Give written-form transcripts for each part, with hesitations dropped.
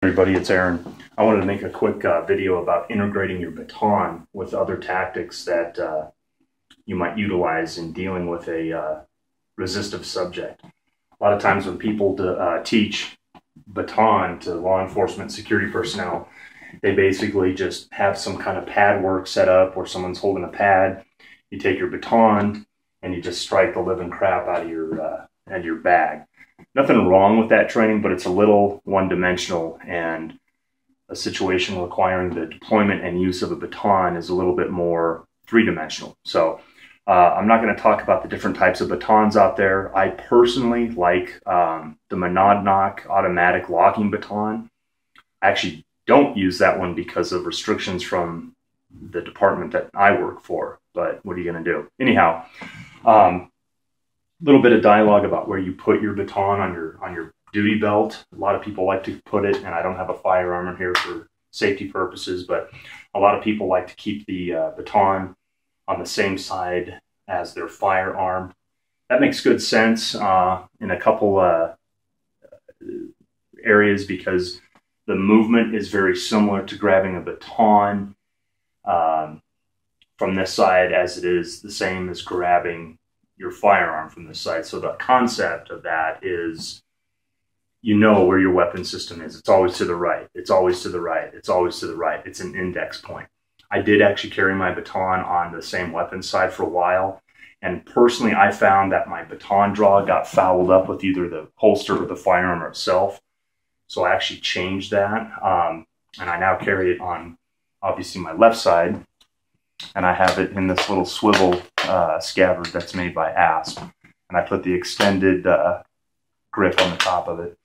Everybody, it's Aaron. I wanted to make a quick video about integrating your baton with other tactics that you might utilize in dealing with a resistive subject. A lot of times when people teach baton to law enforcement security personnel, they basically just have some kind of pad work set up where someone's holding a pad. You take your baton and you just strike the living crap out of your bag. Nothing wrong with that training, but it's a little one-dimensional, and a situation requiring the deployment and use of a baton is a little bit more three-dimensional. So I'm not going to talk about the different types of batons out there. I personally like the monadnock automatic locking baton. I actually don't use that one because of restrictions from the department that I work for, but what are you going to do? Anyhow, little bit of dialogue about where you put your baton on your duty belt. A lot of people like to put it, and I don't have a firearm in here for safety purposes, but a lot of people like to keep the baton on the same side as their firearm. That makes good sense in a couple areas, because the movement is very similar to grabbing a baton from this side as it is the same as grabbing your firearm from this side. So the concept of that is, you know where your weapon system is. It's always to the right. It's always to the right. It's always to the right. It's an index point. I did actually carry my baton on the same weapon side for a while, and personally I found that my baton draw got fouled up with either the holster or the firearm itself. So I actually changed that, and I now carry it on obviously my left side, and I have it in this little swivel scabbard that's made by Asp, and I put the extended grip on the top of it.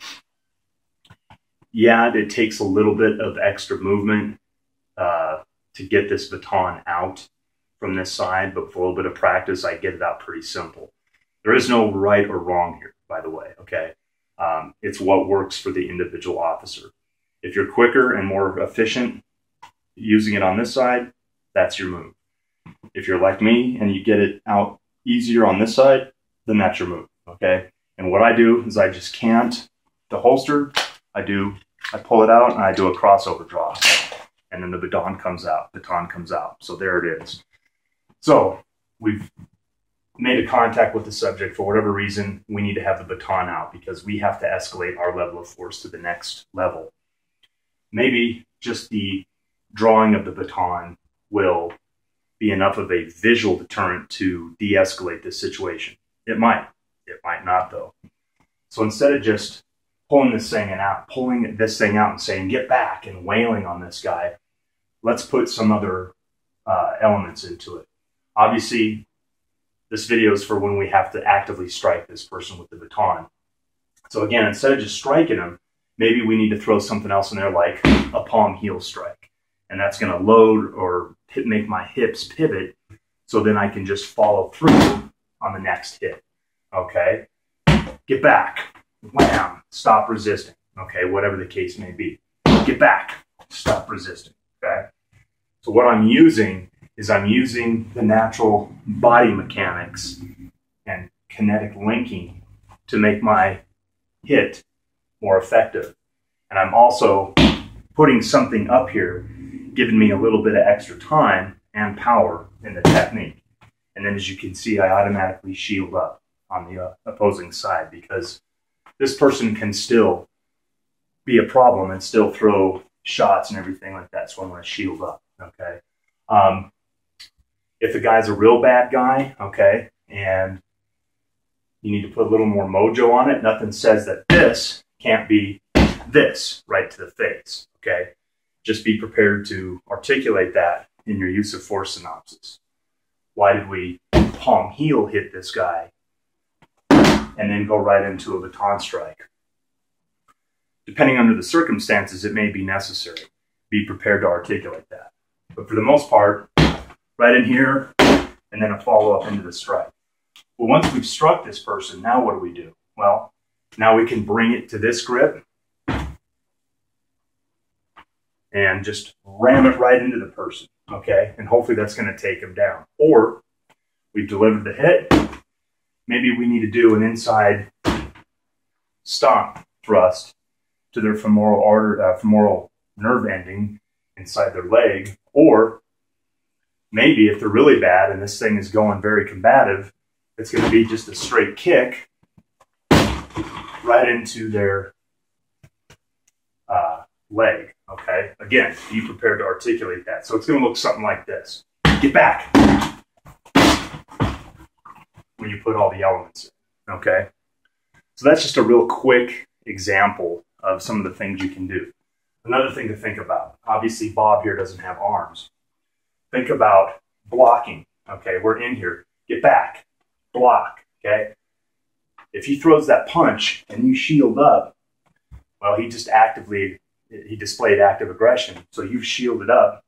Yeah, it takes a little bit of extra movement to get this baton out from this side, but for a little bit of practice, I get it out pretty simple. There is no right or wrong here, by the way, okay? It's what works for the individual officer. If you're quicker and more efficient using it on this side, that's your move. If you're like me and you get it out easier on this side, then that's your move, okay? And what I do is I just cant the holster. I pull it out and I do a crossover draw, and then the baton comes out. So there it is. So we've made a contact with the subject. For whatever reason, we need to have the baton out because we have to escalate our level of force to the next level. Maybe just the drawing of the baton will be enough of a visual deterrent to de-escalate this situation. It might not though. So instead of just pulling this thing out and saying, get back, and wailing on this guy, let's put some other elements into it. Obviously, this video is for when we have to actively strike this person with the baton. So again, instead of just striking him, maybe we need to throw something else in there like a palm heel strike. And that's going to load or make my hips pivot, so then I can just follow through on the next hit. Okay? Get back. Wham. Stop resisting. Okay? Whatever the case may be. Get back. Stop resisting. Okay? So what I'm using is I'm using the natural body mechanics and kinetic linking to make my hit more effective. And I'm also putting something up here, giving me a little bit of extra time and power in the technique. And then as you can see, I automatically shield up on the opposing side, because this person can still be a problem and still throw shots and everything like that. So I'm going to shield up, okay? If the guy's a real bad guy, okay, and you need to put a little more mojo on it, nothing says that this can't be this right to the face, okay? Just be prepared to articulate that in your use of force synopsis. Why did we palm heel hit this guy and then go right into a baton strike? Depending on the circumstances, it may be necessary. Be prepared to articulate that. But for the most part, right in here, and then a follow-up into the strike. Well, once we've struck this person, now what do we do? Well, now we can bring it to this grip and just ram it right into the person, okay? And hopefully that's going to take him down. Or we've delivered the hit. Maybe we need to do an inside stomp thrust to to their femoral nerve ending inside their leg, or maybe if they're really bad and this thing is going very combative, it's going to be just a straight kick right into their leg, okay? Again, be prepared to articulate that. So it's going to look something like this. Get back when you put all the elements in, okay? So that's just a real quick example of some of the things you can do. Another thing to think about, obviously Bob here doesn't have arms. Think about blocking, okay? We're in here. Get back, block, okay? If he throws that punch and you shield up, well, he displayed active aggression, so you've shielded up.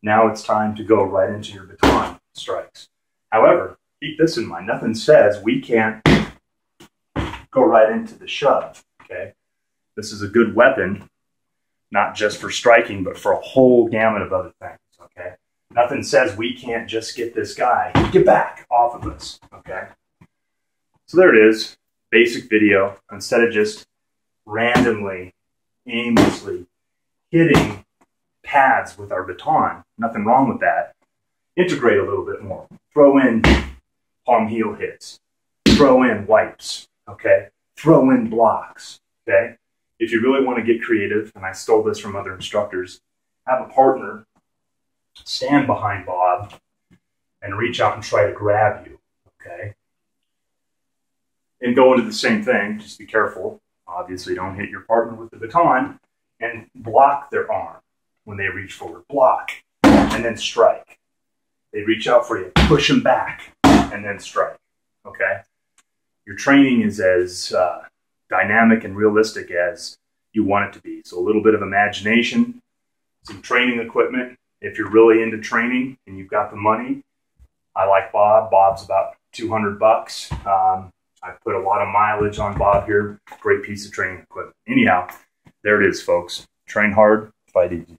Now it's time to go right into your baton strikes. However, keep this in mind, nothing says we can't go right into the shove, okay? This is a good weapon, not just for striking, but for a whole gamut of other things, okay? Nothing says we can't just get this guy, get back off of us, okay? So there it is, basic video. Instead of just randomly, aimlessly hitting pads with our baton, nothing wrong with that. Integrate a little bit more. Throw in palm heel hits. Throw in wipes, okay? Throw in blocks, okay? If you really want to get creative, and I stole this from other instructors, have a partner stand behind Bob and reach out and try to grab you, okay? And go into the same thing, just be careful. Obviously, don't hit your partner with the baton, and block their arm when they reach forward. Block, and then strike. They reach out for you, push them back, and then strike, okay? Your training is as dynamic and realistic as you want it to be. So a little bit of imagination, some training equipment. If you're really into training and you've got the money, I like Bob. Bob's about $200. I put a lot of mileage on Bob here. Great piece of training equipment. Anyhow, there it is, folks. Train hard, fight easy.